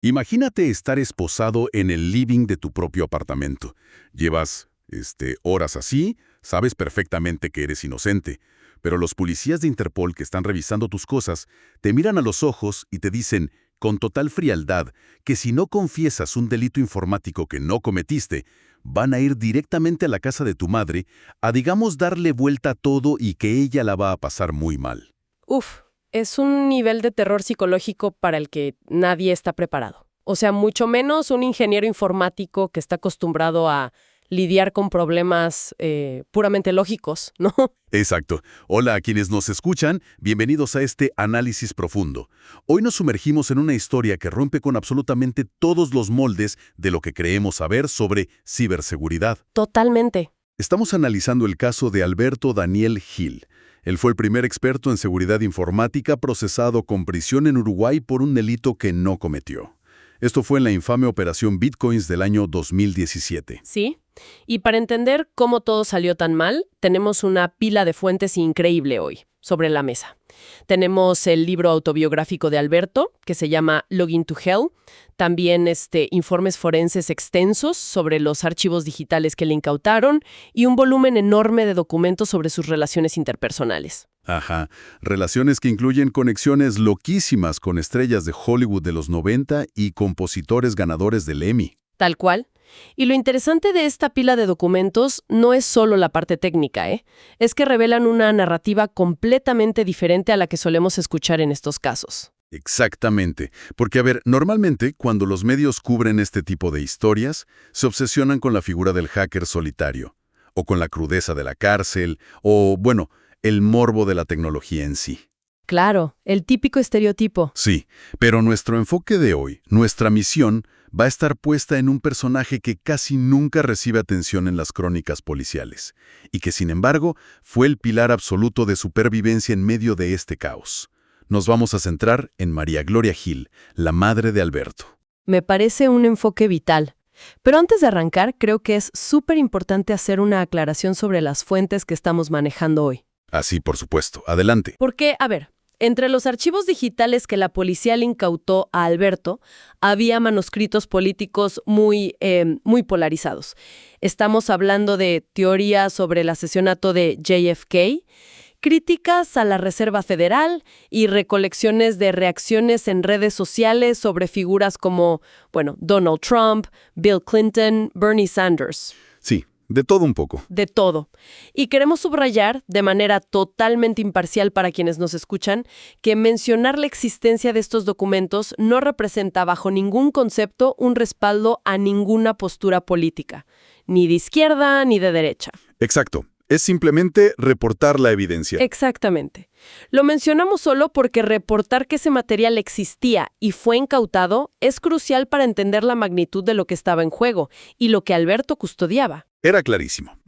Imagínate estar esposado en el living de tu propio apartamento. Llevas, horas así, sabes perfectamente que eres inocente, pero los policías de Interpol que están revisando tus cosas te miran a los ojos y te dicen, con total frialdad, que si no confiesas un delito informático que no cometiste, van a ir directamente a la casa de tu madre a, digamos, darle vuelta a todo y que ella la va a pasar muy mal. Uf, es un nivel de terror psicológico para el que nadie está preparado. O sea, mucho menos un ingeniero informático que está acostumbrado a lidiar con problemas puramente lógicos, ¿no? Exacto. Hola a quienes nos escuchan, bienvenidos a este análisis profundo. Hoy nos sumergimos en una historia que rompe con absolutamente todos los moldes de lo que creemos saber sobre ciberseguridad. Totalmente. Estamos analizando el caso de Alberto Daniel Gil. Él fue el primer experto en seguridad informática procesado con prisión en Uruguay por un delito que no cometió. Esto fue en la infame operación Bitcoins del año 2017. Sí. Y para entender cómo todo salió tan mal, tenemos una pila de fuentes increíble hoy sobre la mesa. Tenemos el libro autobiográfico de Alberto, que se llama Login to Hell. También informes forenses extensos sobre los archivos digitales que le incautaron y un volumen enorme de documentos sobre sus relaciones interpersonales. Ajá, relaciones que incluyen conexiones loquísimas con estrellas de Hollywood de los 90 y compositores ganadores del Emmy. Tal cual. Y lo interesante de esta pila de documentos no es solo la parte técnica, es que revelan una narrativa completamente diferente a la que solemos escuchar en estos casos. Exactamente, porque normalmente cuando los medios cubren este tipo de historias, se obsesionan con la figura del hacker solitario, o con la crudeza de la cárcel, o, el morbo de la tecnología en sí. Claro, el típico estereotipo. Sí, pero nuestro enfoque de hoy, nuestra misión, va a estar puesta en un personaje que casi nunca recibe atención en las crónicas policiales, y que, sin embargo, fue el pilar absoluto de supervivencia en medio de este caos. Nos vamos a centrar en María Gloria Gil, la madre de Alberto. Me parece un enfoque vital. Pero antes de arrancar, creo que es súper importante hacer una aclaración sobre las fuentes que estamos manejando hoy. Así, por supuesto. Adelante. Porque, entre los archivos digitales que la policía le incautó a Alberto, había manuscritos políticos muy polarizados. Estamos hablando de teorías sobre el asesinato de JFK, críticas a la Reserva Federal y recolecciones de reacciones en redes sociales sobre figuras como, Donald Trump, Bill Clinton, Bernie Sanders. Sí. De todo un poco. De todo. Y queremos subrayar, de manera totalmente imparcial para quienes nos escuchan, que mencionar la existencia de estos documentos no representa bajo ningún concepto un respaldo a ninguna postura política, ni de izquierda ni de derecha. Exacto. Es simplemente reportar la evidencia. Exactamente. Lo mencionamos solo porque reportar que ese material existía y fue incautado es crucial para entender la magnitud de lo que estaba en juego y lo que Alberto custodiaba. Era clarísimo.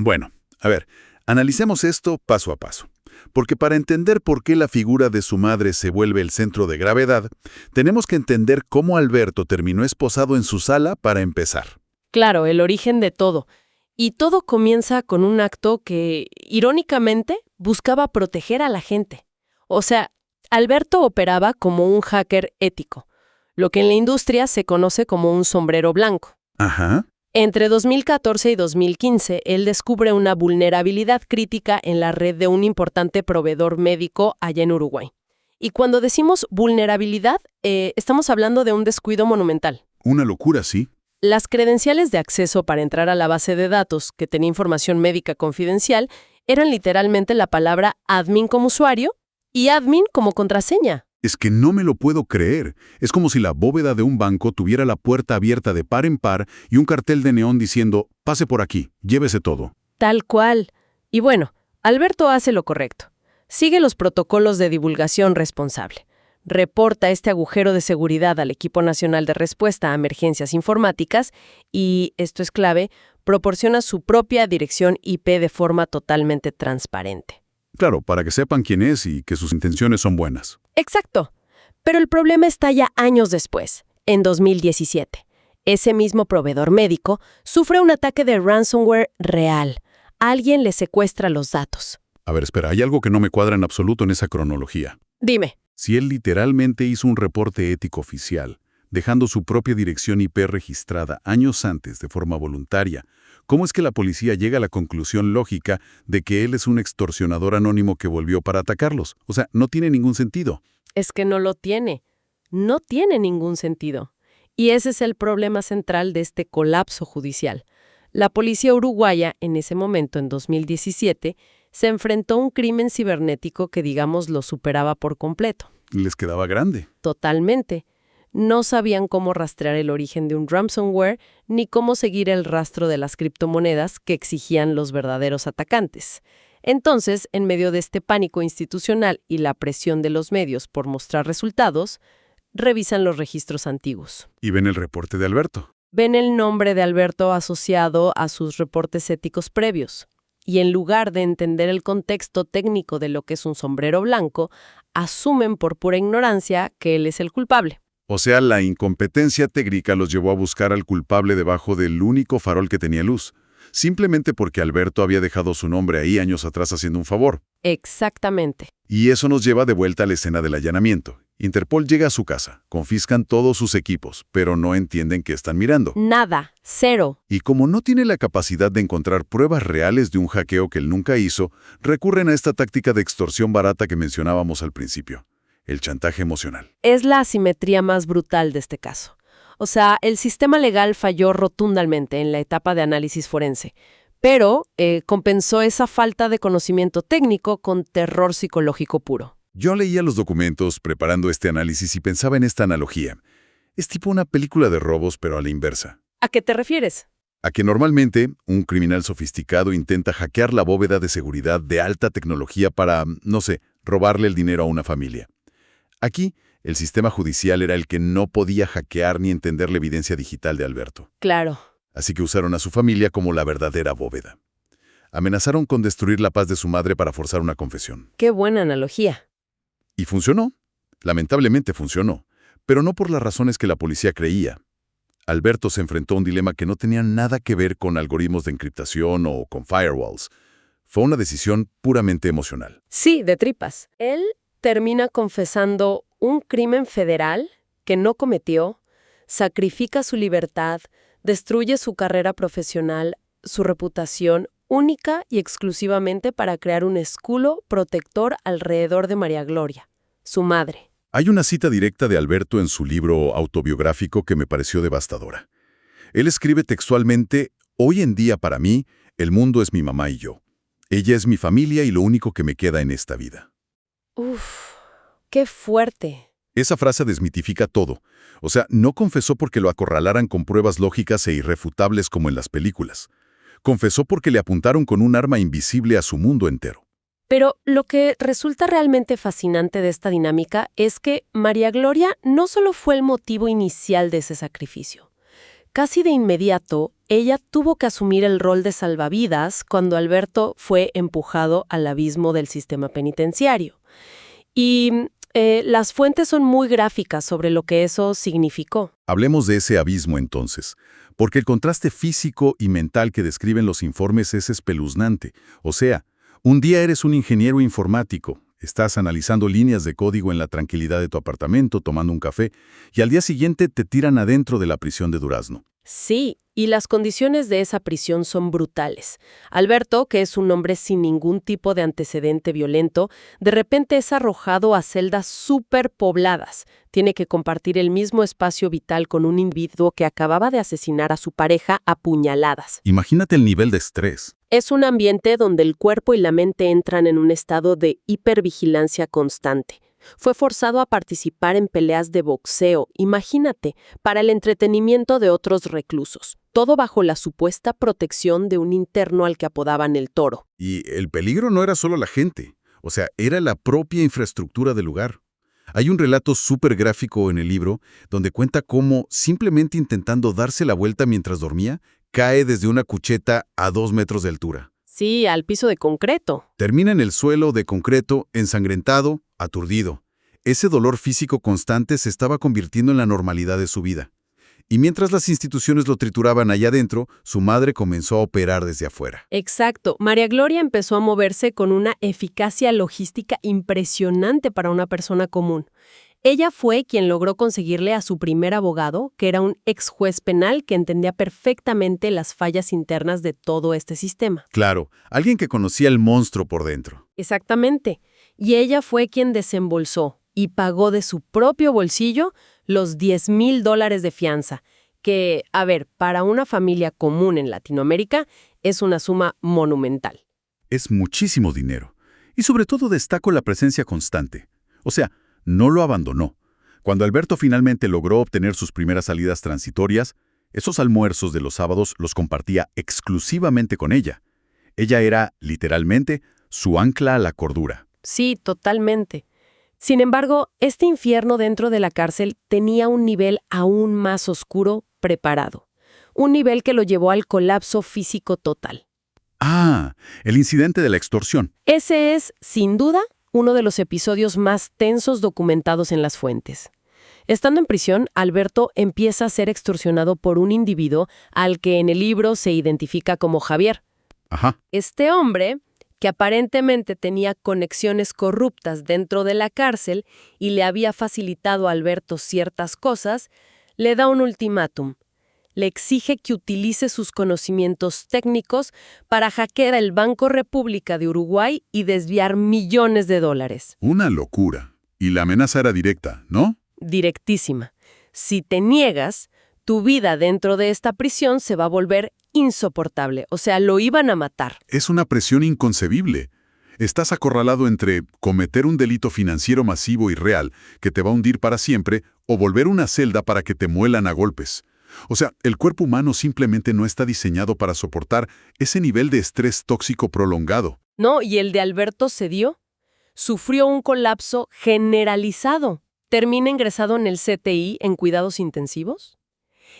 Analicemos esto paso a paso. Porque para entender por qué la figura de su madre se vuelve el centro de gravedad, tenemos que entender cómo Alberto terminó esposado en su sala para empezar. Claro, el origen de todo. Y todo comienza con un acto que, irónicamente, buscaba proteger a la gente. O sea, Alberto operaba como un hacker ético, lo que en la industria se conoce como un sombrero blanco. Ajá. Entre 2014 y 2015, él descubre una vulnerabilidad crítica en la red de un importante proveedor médico allá en Uruguay. Y cuando decimos vulnerabilidad, estamos hablando de un descuido monumental. Una locura, sí. Las credenciales de acceso para entrar a la base de datos, que tenía información médica confidencial, eran literalmente la palabra admin como usuario y admin como contraseña. Es que no me lo puedo creer. Es como si la bóveda de un banco tuviera la puerta abierta de par en par y un cartel de neón diciendo, pase por aquí, llévese todo. Tal cual. Y Alberto hace lo correcto. Sigue los protocolos de divulgación responsable. Reporta este agujero de seguridad al Equipo Nacional de Respuesta a Emergencias Informáticas y, esto es clave, proporciona su propia dirección IP de forma totalmente transparente. Claro, para que sepan quién es y que sus intenciones son buenas. Exacto. Pero el problema está ya años después, en 2017. Ese mismo proveedor médico sufre un ataque de ransomware real. Alguien le secuestra los datos. Espera, hay algo que no me cuadra en absoluto en esa cronología. Dime. Si él literalmente hizo un reporte ético oficial, dejando su propia dirección IP registrada años antes de forma voluntaria. ¿Cómo es que la policía llega a la conclusión lógica de que él es un extorsionador anónimo que volvió para atacarlos? O sea, no tiene ningún sentido. Es que no lo tiene. No tiene ningún sentido. Y ese es el problema central de este colapso judicial. La policía uruguaya, en ese momento, en 2017, se enfrentó a un crimen cibernético que, digamos, lo superaba por completo. Les quedaba grande. Totalmente. No sabían cómo rastrear el origen de un ransomware ni cómo seguir el rastro de las criptomonedas que exigían los verdaderos atacantes. Entonces, en medio de este pánico institucional y la presión de los medios por mostrar resultados, revisan los registros antiguos. Y ven el reporte de Alberto. Ven el nombre de Alberto asociado a sus reportes éticos previos. Y en lugar de entender el contexto técnico de lo que es un sombrero blanco, asumen por pura ignorancia que él es el culpable. O sea, la incompetencia técnica los llevó a buscar al culpable debajo del único farol que tenía luz, simplemente porque Alberto había dejado su nombre ahí años atrás haciendo un favor. Exactamente. Y eso nos lleva de vuelta a la escena del allanamiento. Interpol llega a su casa, confiscan todos sus equipos, pero no entienden qué están mirando. Nada, cero. Y como no tiene la capacidad de encontrar pruebas reales de un hackeo que él nunca hizo, recurren a esta táctica de extorsión barata que mencionábamos al principio, el chantaje emocional. Es la asimetría más brutal de este caso. O sea, el sistema legal falló rotundamente en la etapa de análisis forense, pero compensó esa falta de conocimiento técnico con terror psicológico puro. Yo leía los documentos preparando este análisis y pensaba en esta analogía. Es tipo una película de robos, pero a la inversa. ¿A qué te refieres? A que normalmente un criminal sofisticado intenta hackear la bóveda de seguridad de alta tecnología para, no sé, robarle el dinero a una familia. Aquí, el sistema judicial era el que no podía hackear ni entender la evidencia digital de Alberto. Claro. Así que usaron a su familia como la verdadera bóveda. Amenazaron con destruir la paz de su madre para forzar una confesión. Qué buena analogía. Y funcionó. Lamentablemente funcionó. Pero no por las razones que la policía creía. Alberto se enfrentó a un dilema que no tenía nada que ver con algoritmos de encriptación o con firewalls. Fue una decisión puramente emocional. Sí, de tripas. Él termina confesando un crimen federal que no cometió, sacrifica su libertad, destruye su carrera profesional, su reputación, única y exclusivamente para crear un escudo protector alrededor de María Gloria, su madre. Hay una cita directa de Alberto en su libro autobiográfico que me pareció devastadora. Él escribe textualmente: «Hoy en día para mí, el mundo es mi mamá y yo. Ella es mi familia y lo único que me queda en esta vida». Uf, qué fuerte. Esa frase desmitifica todo. O sea, no confesó porque lo acorralaran con pruebas lógicas e irrefutables como en las películas. Confesó porque le apuntaron con un arma invisible a su mundo entero. Pero lo que resulta realmente fascinante de esta dinámica es que María Gloria no solo fue el motivo inicial de ese sacrificio. Casi de inmediato, ella tuvo que asumir el rol de salvavidas cuando Alberto fue empujado al abismo del sistema penitenciario. Y las fuentes son muy gráficas sobre lo que eso significó. Hablemos de ese abismo entonces, porque el contraste físico y mental que describen los informes es espeluznante. O sea, un día eres un ingeniero informático, estás analizando líneas de código en la tranquilidad de tu apartamento, tomando un café, y al día siguiente te tiran adentro de la prisión de Durazno. Sí, y las condiciones de esa prisión son brutales. Alberto, que es un hombre sin ningún tipo de antecedente violento, de repente es arrojado a celdas superpobladas. Tiene que compartir el mismo espacio vital con un individuo que acababa de asesinar a su pareja a puñaladas. Imagínate el nivel de estrés. Es un ambiente donde el cuerpo y la mente entran en un estado de hipervigilancia constante. Fue forzado a participar en peleas de boxeo, imagínate, para el entretenimiento de otros reclusos. Todo bajo la supuesta protección de un interno al que apodaban el Toro. Y el peligro no era solo la gente, o sea, era la propia infraestructura del lugar. Hay un relato súper gráfico en el libro donde cuenta cómo, simplemente intentando darse la vuelta mientras dormía, cae desde una cucheta a 2 metros de altura. Sí, al piso de concreto. Termina en el suelo de concreto, ensangrentado, aturdido. Ese dolor físico constante se estaba convirtiendo en la normalidad de su vida. Y mientras las instituciones lo trituraban allá adentro, su madre comenzó a operar desde afuera. Exacto. María Gloria empezó a moverse con una eficacia logística impresionante para una persona común. Ella fue quien logró conseguirle a su primer abogado, que era un ex juez penal que entendía perfectamente las fallas internas de todo este sistema. Claro, alguien que conocía el monstruo por dentro. Exactamente. Y ella fue quien desembolsó y pagó de su propio bolsillo los $10,000 de fianza, que, a ver, para una familia común en Latinoamérica es una suma monumental. Es muchísimo dinero. Y sobre todo destaco la presencia constante. O sea, no lo abandonó. Cuando Alberto finalmente logró obtener sus primeras salidas transitorias, esos almuerzos de los sábados los compartía exclusivamente con ella. Ella era, literalmente, su ancla a la cordura. Sí, totalmente. Sin embargo, este infierno dentro de la cárcel tenía un nivel aún más oscuro preparado. Un nivel que lo llevó al colapso físico total. Ah, el incidente de la extorsión. Ese es, sin duda, uno de los episodios más tensos documentados en las fuentes. Estando en prisión, Alberto empieza a ser extorsionado por un individuo al que en el libro se identifica como Javier. Ajá. Este hombre, que aparentemente tenía conexiones corruptas dentro de la cárcel y le había facilitado a Alberto ciertas cosas, le da un ultimátum. Le exige que utilice sus conocimientos técnicos para hackear el Banco República de Uruguay y desviar millones de dólares. Una locura. Y la amenaza era directa, ¿no? Directísima. Si te niegas, tu vida dentro de esta prisión se va a volver insoportable. O sea, lo iban a matar. Es una presión inconcebible. Estás acorralado entre cometer un delito financiero masivo y real que te va a hundir para siempre o volver una celda para que te muelan a golpes. O sea, el cuerpo humano simplemente no está diseñado para soportar ese nivel de estrés tóxico prolongado. No, y el de Alberto se dio. Sufrió un colapso generalizado. Termina ingresado en el CTI en cuidados intensivos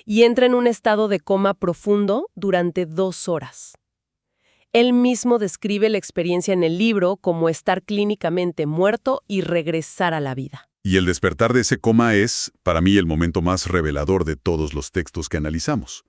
y entra en un estado de coma profundo durante 2 horas. Él mismo describe la experiencia en el libro como estar clínicamente muerto y regresar a la vida. Y el despertar de ese coma es, para mí, el momento más revelador de todos los textos que analizamos.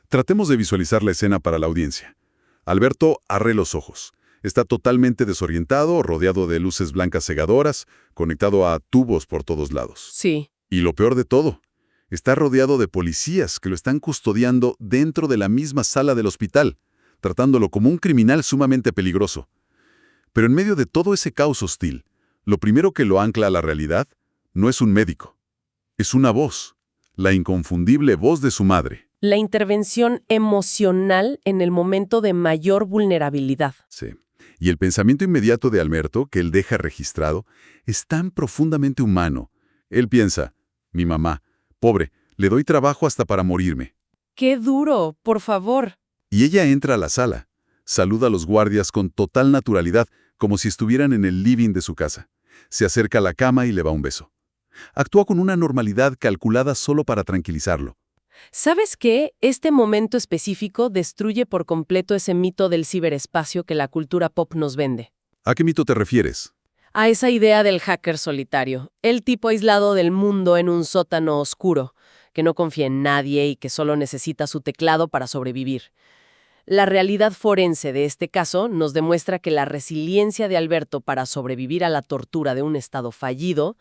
Tratemos de visualizar la escena para la audiencia. Alberto arre los ojos. Está totalmente desorientado, rodeado de luces blancas cegadoras, conectado a tubos por todos lados. Sí. Y lo peor de todo, está rodeado de policías que lo están custodiando dentro de la misma sala del hospital, tratándolo como un criminal sumamente peligroso. Pero en medio de todo ese caos hostil, lo primero que lo ancla a la realidad no es un médico, es una voz, la inconfundible voz de su madre. La intervención emocional en el momento de mayor vulnerabilidad. Sí. Y el pensamiento inmediato de Alberto, que él deja registrado, es tan profundamente humano. Él piensa, mi mamá, pobre, le doy trabajo hasta para morirme. ¡Qué duro! Por favor. Y ella entra a la sala, saluda a los guardias con total naturalidad, como si estuvieran en el living de su casa. Se acerca a la cama y le da un beso. Actúa con una normalidad calculada solo para tranquilizarlo. ¿Sabes qué? Este momento específico destruye por completo ese mito del ciberespacio que la cultura pop nos vende. ¿A qué mito te refieres? A esa idea del hacker solitario, el tipo aislado del mundo en un sótano oscuro, que no confía en nadie y que solo necesita su teclado para sobrevivir. La realidad forense de este caso nos demuestra que la resiliencia de Alberto para sobrevivir a la tortura de un estado fallido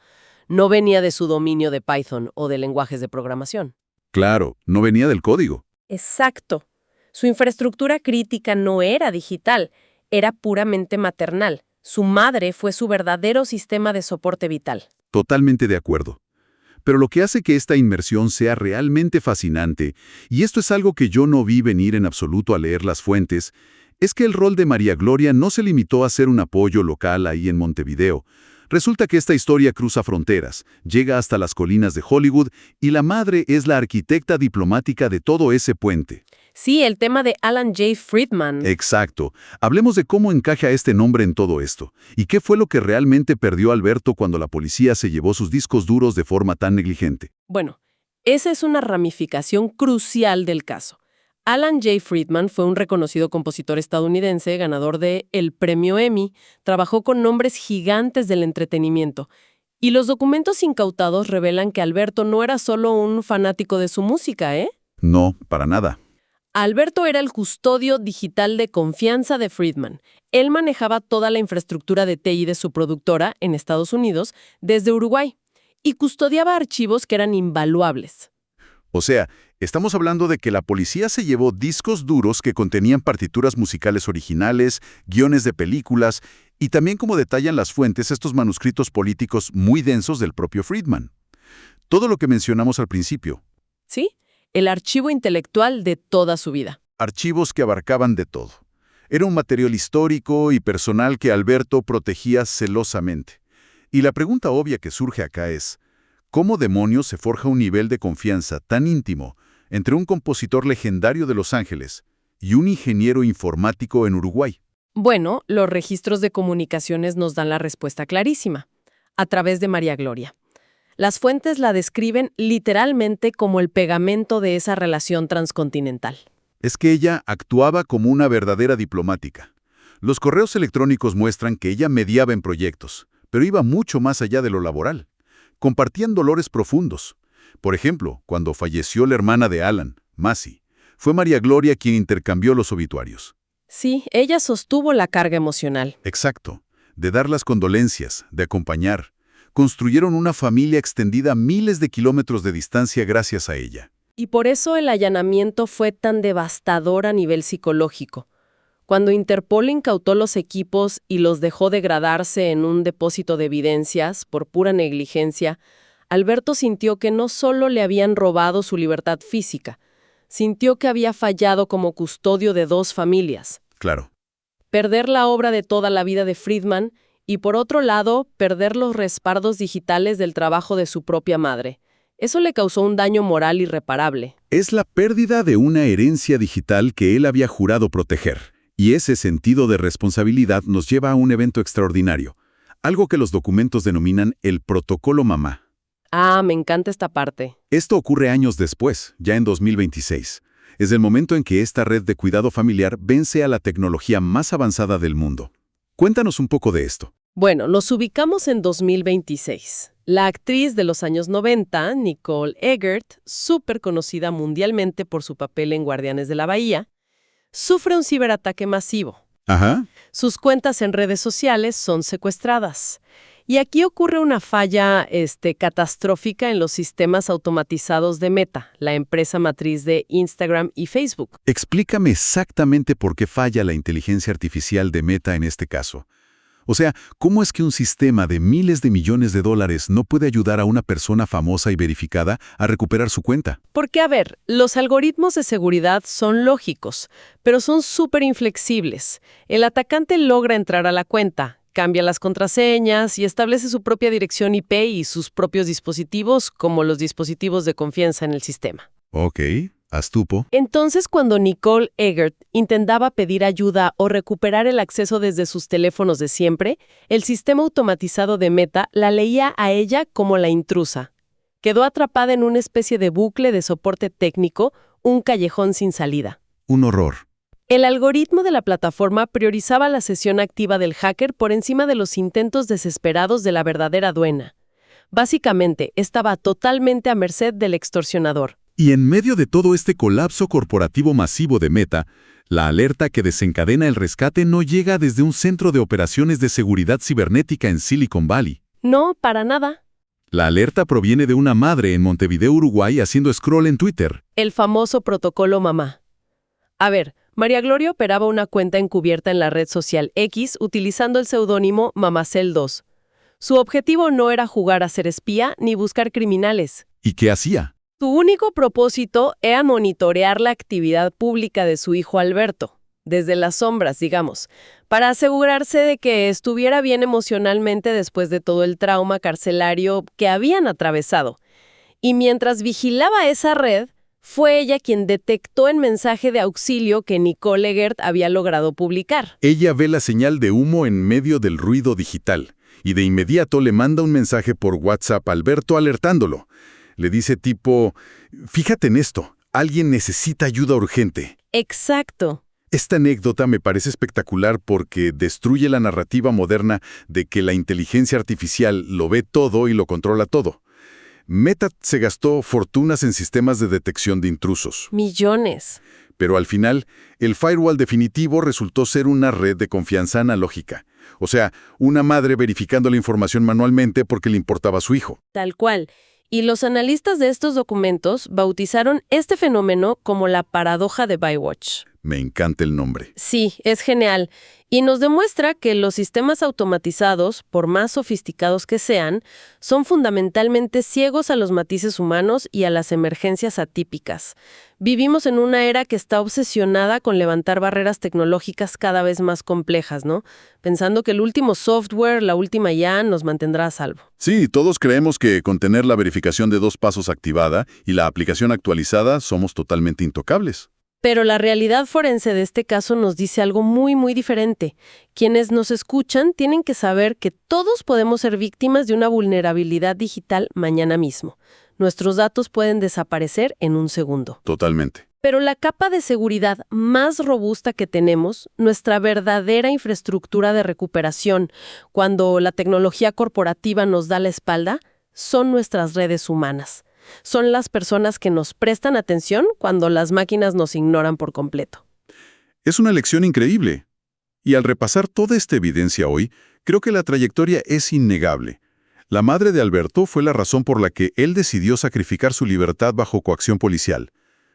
no venía de su dominio de Python o de lenguajes de programación. Claro, no venía del código. Exacto. Su infraestructura crítica no era digital, era puramente maternal. Su madre fue su verdadero sistema de soporte vital. Totalmente de acuerdo. Pero lo que hace que esta inmersión sea realmente fascinante, y esto es algo que yo no vi venir en absoluto al leer las fuentes, es que el rol de María Gloria no se limitó a ser un apoyo local ahí en Montevideo. Resulta que esta historia cruza fronteras, llega hasta las colinas de Hollywood y la madre es la arquitecta diplomática de todo ese puente. Sí, el tema de Alan J. Friedman. Exacto. Hablemos de cómo encaja este nombre en todo esto, y qué fue lo que realmente perdió Alberto cuando la policía se llevó sus discos duros de forma tan negligente. Bueno, esa es una ramificación crucial del caso. Alan J. Friedman fue un reconocido compositor estadounidense, ganador de el Premio Emmy, trabajó con nombres gigantes del entretenimiento, y los documentos incautados revelan que Alberto no era solo un fanático de su música, ¿eh? No, para nada. Alberto era el custodio digital de confianza de Friedman. Él manejaba toda la infraestructura de TI de su productora en Estados Unidos desde Uruguay. y custodiaba archivos que eran invaluables. O sea, estamos hablando de que la policía se llevó discos duros que contenían partituras musicales originales, guiones de películas y también, como detallan las fuentes, estos manuscritos políticos muy densos del propio Friedman. Todo lo que mencionamos al principio. ¿Sí? El archivo intelectual de toda su vida. Archivos que abarcaban de todo. Era un material histórico y personal que Alberto protegía celosamente. Y la pregunta obvia que surge acá es, ¿cómo demonios se forja un nivel de confianza tan íntimo entre un compositor legendario de Los Ángeles y un ingeniero informático en Uruguay? Bueno, los registros de comunicaciones nos dan la respuesta clarísima, a través de María Gloria. Las fuentes la describen literalmente como el pegamento de esa relación transcontinental. Es que ella actuaba como una verdadera diplomática. Los correos electrónicos muestran que ella mediaba en proyectos, pero iba mucho más allá de lo laboral. Compartían dolores profundos. Por ejemplo, cuando falleció la hermana de Alan, Macy, fue María Gloria quien intercambió los obituarios. Sí, ella sostuvo la carga emocional. Exacto. De dar las condolencias, de acompañar. Construyeron una familia extendida a miles de kilómetros de distancia gracias a ella. Y por eso el allanamiento fue tan devastador a nivel psicológico. Cuando Interpol incautó los equipos y los dejó degradarse en un depósito de evidencias por pura negligencia, Alberto sintió que no solo le habían robado su libertad física, sintió que había fallado como custodio de dos familias. Claro. Perder la obra de toda la vida de Friedman y, por otro lado, perder los respaldos digitales del trabajo de su propia madre. Eso le causó un daño moral irreparable. Es la pérdida de una herencia digital que él había jurado proteger. Y ese sentido de responsabilidad nos lleva a un evento extraordinario, algo que los documentos denominan el Protocolo Mamá. Ah, me encanta esta parte. Esto ocurre años después, ya en 2026. Es el momento en que esta red de cuidado familiar vence a la tecnología más avanzada del mundo. Cuéntanos un poco de esto. Bueno, nos ubicamos en 2026. La actriz de los años 90, Nicole Eggert, súper conocida mundialmente por su papel en Guardianes de la Bahía, sufre un ciberataque masivo. Ajá. Sus cuentas en redes sociales son secuestradas. Y aquí ocurre una falla catastrófica en los sistemas automatizados de Meta, la empresa matriz de Instagram y Facebook. Explícame exactamente por qué falla la inteligencia artificial de Meta en este caso. O sea, ¿cómo es que un sistema de miles de millones de dólares no puede ayudar a una persona famosa y verificada a recuperar su cuenta? Porque, a ver, los algoritmos de seguridad son lógicos, pero son súper inflexibles. El atacante logra entrar a la cuenta, cambia las contraseñas y establece su propia dirección IP y sus propios dispositivos como los dispositivos de confianza en el sistema. Ok, astupo. Entonces, cuando Nicole Eggert intentaba pedir ayuda o recuperar el acceso desde sus teléfonos de siempre, el sistema automatizado de Meta la leía a ella como la intrusa. Quedó atrapada en una especie de bucle de soporte técnico, un callejón sin salida. Un horror. El algoritmo de la plataforma priorizaba la sesión activa del hacker por encima de los intentos desesperados de la verdadera dueña. Básicamente, estaba totalmente a merced del extorsionador. Y en medio de todo este colapso corporativo masivo de Meta, la alerta que desencadena el rescate no llega desde un centro de operaciones de seguridad cibernética en Silicon Valley. No, para nada. La alerta proviene de una madre en Montevideo, Uruguay, haciendo scroll en Twitter. El famoso protocolo mamá. A ver, María Gloria operaba una cuenta encubierta en la red social X utilizando el seudónimo Mamacel2. Su objetivo no era jugar a ser espía ni buscar criminales. ¿Y qué hacía? Su único propósito era monitorear la actividad pública de su hijo Alberto, desde las sombras, digamos, para asegurarse de que estuviera bien emocionalmente después de todo el trauma carcelario que habían atravesado. Y mientras vigilaba esa red, fue ella quien detectó el mensaje de auxilio que Nicole Eggert había logrado publicar. Ella ve la señal de humo en medio del ruido digital y de inmediato le manda un mensaje por WhatsApp a Alberto alertándolo. Le dice tipo, fíjate en esto, alguien necesita ayuda urgente. Exacto. Esta anécdota me parece espectacular porque destruye la narrativa moderna de que la inteligencia artificial lo ve todo y lo controla todo. Meta se gastó fortunas en sistemas de detección de intrusos. Millones. Pero al final, el firewall definitivo resultó ser una red de confianza analógica, O sea, una madre verificando la información manualmente porque le importaba a su hijo. Tal cual. Y los analistas de estos documentos bautizaron este fenómeno como la paradoja de Baywatch. Me encanta el nombre. Sí, es genial. Y nos demuestra que los sistemas automatizados, por más sofisticados que sean, son fundamentalmente ciegos a los matices humanos y a las emergencias atípicas. Vivimos en una era que está obsesionada con levantar barreras tecnológicas cada vez más complejas, ¿no? Pensando que el último software, la última IA, nos mantendrá a salvo. Sí, todos creemos que con tener la verificación de 2 pasos activada y la aplicación actualizada somos totalmente intocables. Pero la realidad forense de este caso nos dice algo muy, muy diferente. Quienes nos escuchan tienen que saber que todos podemos ser víctimas de una vulnerabilidad digital mañana mismo. Nuestros datos pueden desaparecer en un segundo. Totalmente. Pero la capa de seguridad más robusta que tenemos, nuestra verdadera infraestructura de recuperación, cuando la tecnología corporativa nos da la espalda, son nuestras redes humanas. Son las personas que nos prestan atención cuando las máquinas nos ignoran por completo. Es una lección increíble. Y al repasar toda esta evidencia hoy, creo que la trayectoria es innegable. La madre de Alberto fue la razón por la que él decidió sacrificar su libertad bajo coacción policial.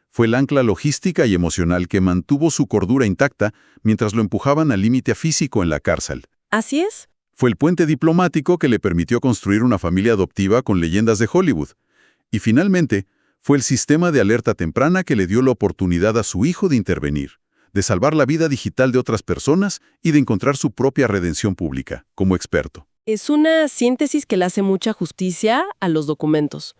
Fue el ancla logística y emocional que mantuvo su cordura intacta mientras lo empujaban al límite físico en la cárcel. ¿Así es? Fue el puente diplomático que le permitió construir una familia adoptiva con leyendas de Hollywood. Y finalmente, fue el sistema de alerta temprana que le dio la oportunidad a su hijo de intervenir, de salvar la vida digital de otras personas y de encontrar su propia redención pública, como experto. Es una síntesis que le hace mucha justicia a los documentos.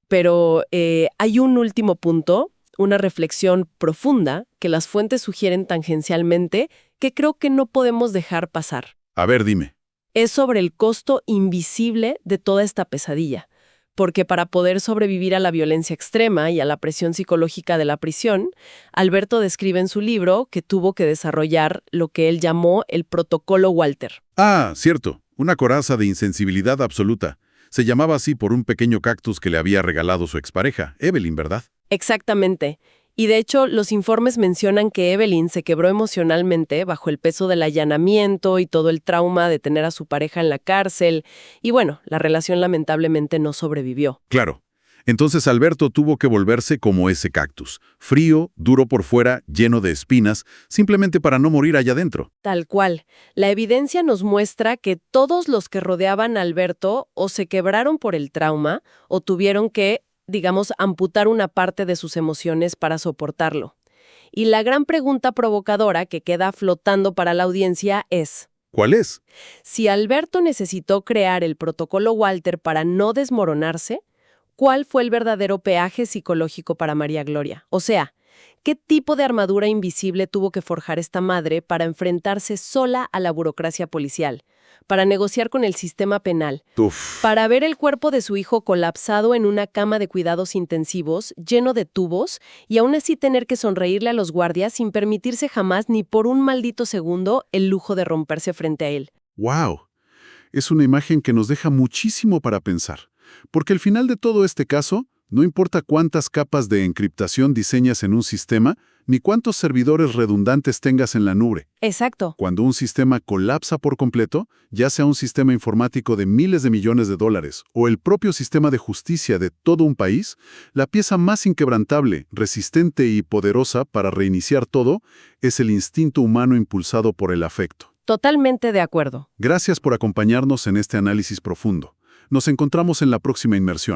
Pero hay un último punto, una reflexión profunda que las fuentes sugieren tangencialmente que creo que no podemos dejar pasar. A ver, dime. Es sobre el costo invisible de toda esta pesadilla. Porque para poder sobrevivir a la violencia extrema y a la presión psicológica de la prisión, Alberto describe en su libro que tuvo que desarrollar lo que él llamó el protocolo Walter. Ah, cierto, una coraza de insensibilidad absoluta. Se llamaba así por un pequeño cactus que le había regalado su expareja, Evelyn, ¿verdad? Exactamente. Y de hecho, los informes mencionan que Evelyn se quebró emocionalmente bajo el peso del allanamiento y todo el trauma de tener a su pareja en la cárcel. Y bueno, la relación lamentablemente no sobrevivió. Claro. Entonces Alberto tuvo que volverse como ese cactus, frío, duro por fuera, lleno de espinas, simplemente para no morir allá adentro. Tal cual. La evidencia nos muestra que todos los que rodeaban a Alberto o se quebraron por el trauma o tuvieron que, digamos, amputar una parte de sus emociones para soportarlo. Y la gran pregunta provocadora que queda flotando para la audiencia es: ¿cuál es? Si Alberto necesitó crear el protocolo Walter para no desmoronarse, ¿cuál fue el verdadero peaje psicológico para María Gloria? O sea, ¿qué tipo de armadura invisible tuvo que forjar esta madre para enfrentarse sola a la burocracia policial, para negociar con el sistema penal, para ver el cuerpo de su hijo colapsado en una cama de cuidados intensivos, lleno de tubos, y aún así tener que sonreírle a los guardias sin permitirse jamás ni por un maldito segundo el lujo de romperse frente a él? ¡Wow! Es una imagen que nos deja muchísimo para pensar. Porque al final de todo este caso, no importa cuántas capas de encriptación diseñas en un sistema, ni cuántos servidores redundantes tengas en la nube. Exacto. Cuando un sistema colapsa por completo, ya sea un sistema informático de miles de millones de dólares o el propio sistema de justicia de todo un país, la pieza más inquebrantable, resistente y poderosa para reiniciar todo es el instinto humano impulsado por el afecto. Totalmente de acuerdo. Gracias por acompañarnos en este análisis profundo. Nos encontramos en la próxima inmersión.